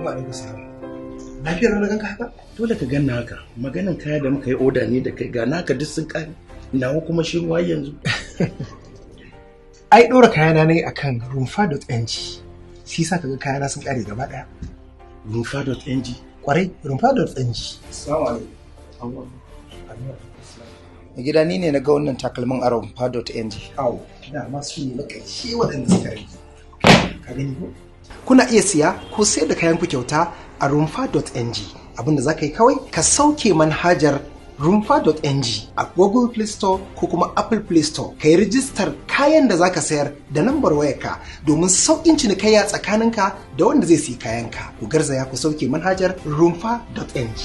Assalamu alaikum salam. Lafiyar na ganka haka? Dole ka ganna haka. Maganan kaya da muka yi oda ne da kai ga naka duk sun kare. Nawa kuma shi ruwa yanzu. Ai ɗora kayana ne akan rumfa.ng. Shi sa kaga kayana sun kare gaba ɗaya. Rumfa.ng. Kwarai, rumfa.ng. Assalamu alaikum. Gida ni ne na ga wannan takalmin a rumfa.ng. Au, da masu ne na ƙarshe waɗanda suka rage. Ka gani ko? Kuna iya siya ko sayar da kayan ku kyauta a rumfa.ng. Abinda za ka yi kawai ka sauke manhajar rumfa.ng a Google Play Store ko kuma Apple Play Store. Ka yi rijistar kayan da za ka sayar da lambar wayarka domin sauƙin cinikayya tsakaninka da wanda zai siyi kayanka. Ku garzaya ku sauke manhajar rumfa.ng.